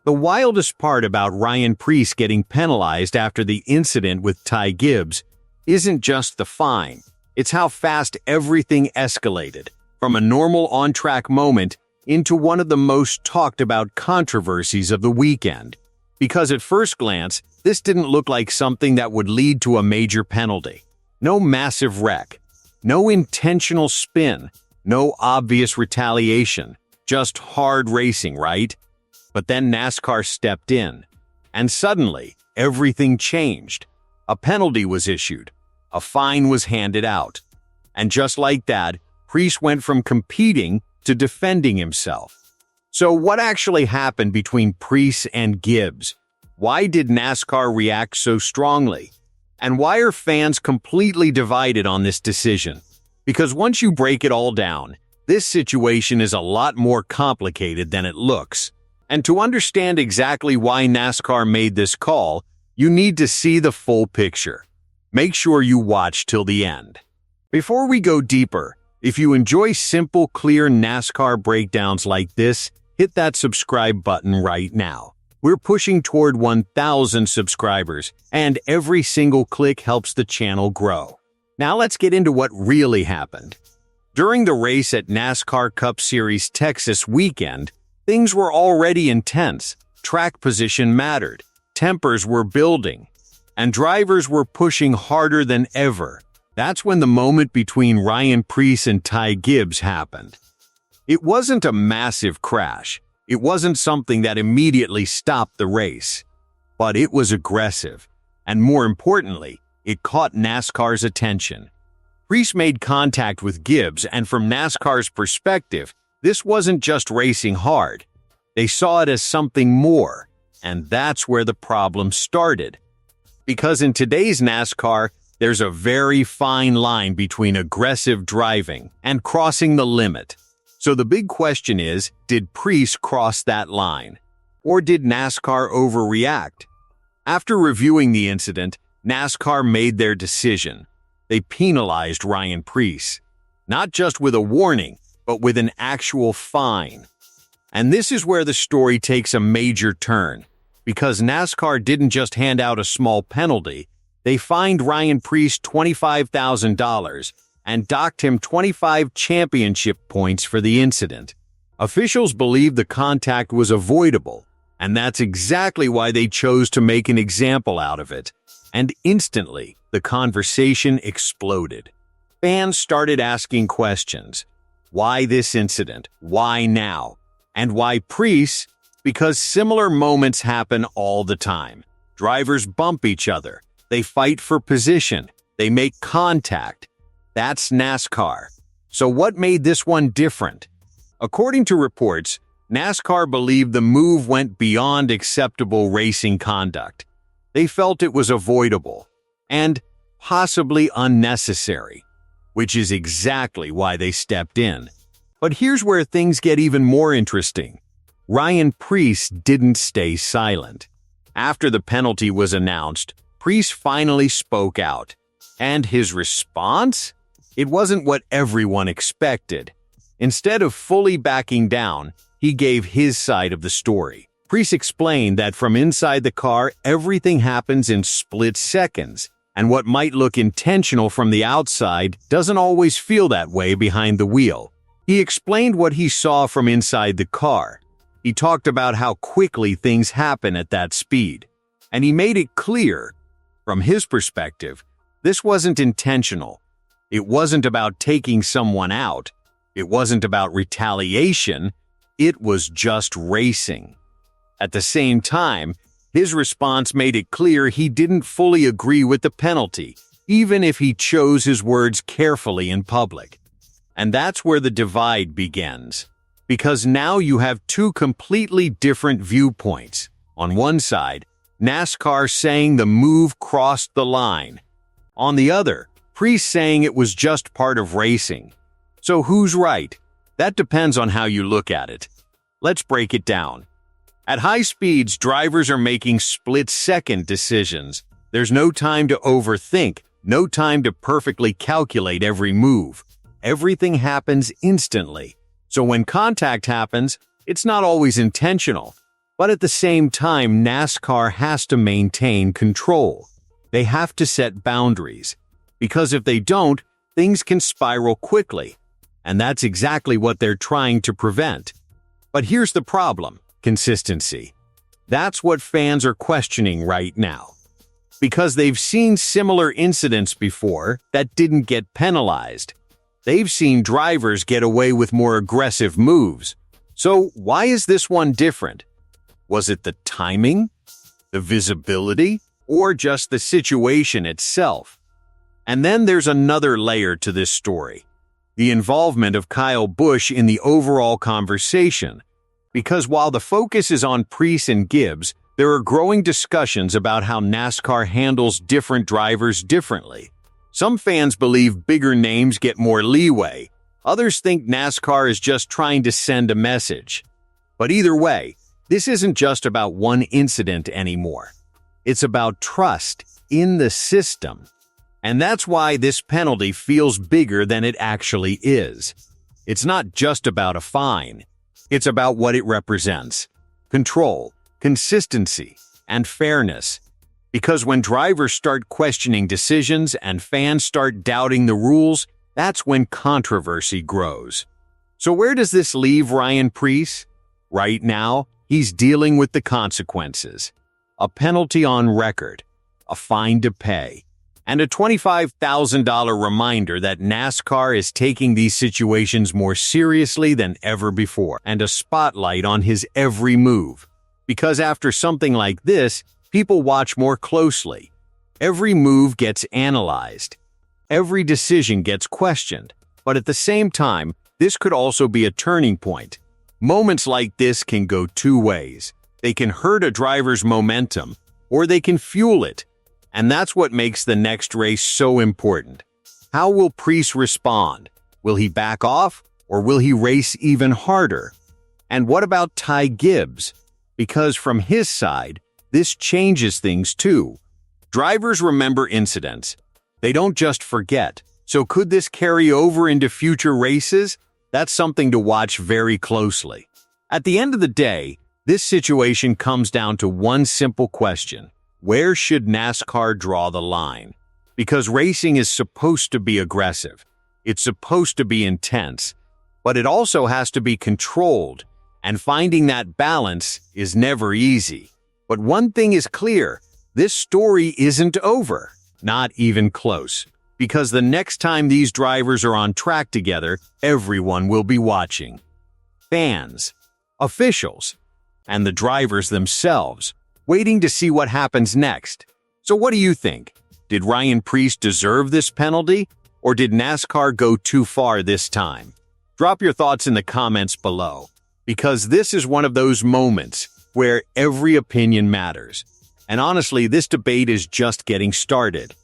The wildest part about Ryan Preece getting penalized after the incident with Ty Gibbs isn't just the fine, it's how fast everything escalated, from a normal on-track moment into one of the most talked about controversies of the weekend. Because at first glance, this didn't look like something that would lead to a major penalty. No massive wreck, no intentional spin, no obvious retaliation, just hard racing, right? But then NASCAR stepped in, and suddenly, everything changed. A penalty was issued, a fine was handed out, and just like that, Preece went from competing to defending himself. So what actually happened between Preece and Gibbs? Why did NASCAR react so strongly? And why are fans completely divided on this decision? Because once you break it all down, this situation is a lot more complicated than it looks. And to understand exactly why NASCAR made this call, you need to see the full picture. Make sure you watch till the end. Before we go deeper, if you enjoy simple, clear NASCAR breakdowns like this, hit that subscribe button right now. We're pushing toward 1,000 subscribers, and every single click helps the channel grow. Now let's get into what really happened. During the race at NASCAR Cup Series Texas weekend, things were already intense. Track position mattered, tempers were building, and drivers were pushing harder than ever. That's when the moment between Ryan Preece and Ty Gibbs happened. It wasn't a massive crash. It wasn't something that immediately stopped the race. But it was aggressive, and more importantly, it caught NASCAR's attention. Preece made contact with Gibbs, and from NASCAR's perspective, this wasn't just racing hard. They saw it as something more, and that's where the problem started. Because in today's NASCAR, there's a very fine line between aggressive driving and crossing the limit. So the big question is, did Preece cross that line? Or did NASCAR overreact? After reviewing the incident, NASCAR made their decision. They penalized Ryan Preece, not just with a warning, but with an actual fine. And this is where the story takes a major turn, because NASCAR didn't just hand out a small penalty, they fined Ryan Preece $25,000 and docked him 25 championship points for the incident. Officials believe the contact was avoidable, and that's exactly why they chose to make an example out of it. And instantly, the conversation exploded. Fans started asking questions. Why this incident? Why now? And why Preece? Because similar moments happen all the time. Drivers bump each other. They fight for position. They make contact. That's NASCAR. So what made this one different? According to reports, NASCAR believed the move went beyond acceptable racing conduct. They felt it was avoidable and possibly unnecessary, which is exactly why they stepped in. But here's where things get even more interesting. Ryan Preece didn't stay silent. After the penalty was announced, Preece finally spoke out. And his response? It wasn't what everyone expected. Instead of fully backing down, he gave his side of the story. Preece explained that from inside the car, everything happens in split seconds, and what might look intentional from the outside doesn't always feel that way behind the wheel. He explained what he saw from inside the car. He talked about how quickly things happen at that speed. And he made it clear, from his perspective, this wasn't intentional. It wasn't about taking someone out. It wasn't about retaliation. It was just racing. At the same time, his response made it clear he didn't fully agree with the penalty, even if he chose his words carefully in public. And that's where the divide begins. Because now you have two completely different viewpoints. On one side, NASCAR saying the move crossed the line. On the other, Preece saying it was just part of racing. So who's right? That depends on how you look at it. Let's break it down. At high speeds, drivers are making split-second decisions. There's no time to overthink, no time to perfectly calculate every move. Everything happens instantly. So when contact happens, it's not always intentional. But at the same time, NASCAR has to maintain control. They have to set boundaries, because if they don't, things can spiral quickly, and that's exactly what they're trying to prevent. But here's the problem: consistency. That's what fans are questioning right now, because they've seen similar incidents before that didn't get penalized. They've seen drivers get away with more aggressive moves. So why is this one different? Was it the timing, the visibility, or just the situation itself? And then there's another layer to this story: the involvement of Kyle Busch in the overall conversation. Because while the focus is on Preece and Gibbs, there are growing discussions about how NASCAR handles different drivers differently. Some fans believe bigger names get more leeway. Others think NASCAR is just trying to send a message. But either way, this isn't just about one incident anymore. It's about trust in the system. And that's why this penalty feels bigger than it actually is. It's not just about a fine. It's about what it represents: control, consistency, and fairness. Because when drivers start questioning decisions and fans start doubting the rules, that's when controversy grows. So where does this leave Ryan Preece? Right now, he's dealing with the consequences: a penalty on record, a fine to pay, and a $25,000 reminder that NASCAR is taking these situations more seriously than ever before, and a spotlight on his every move. Because after something like this, people watch more closely. Every move gets analyzed. Every decision gets questioned. But at the same time, this could also be a turning point. Moments like this can go two ways. They can hurt a driver's momentum, or they can fuel it. And that's what makes the next race so important. How will Preece respond? Will he back off, or will he race even harder? And what about Ty Gibbs? Because from his side, this changes things too. Drivers remember incidents. They don't just forget. So could this carry over into future races? That's something to watch very closely. At the end of the day, this situation comes down to one simple question: where should NASCAR draw the line? Because racing is supposed to be aggressive. It's supposed to be intense. But it also has to be controlled. And finding that balance is never easy. But one thing is clear: this story isn't over. Not even close. Because the next time these drivers are on track together, everyone will be watching. Fans, officials, and the drivers themselves, waiting to see what happens next. So what do you think? Did Ryan Preece deserve this penalty? Or did NASCAR go too far this time? Drop your thoughts in the comments below. Because this is one of those moments where every opinion matters. And honestly, this debate is just getting started.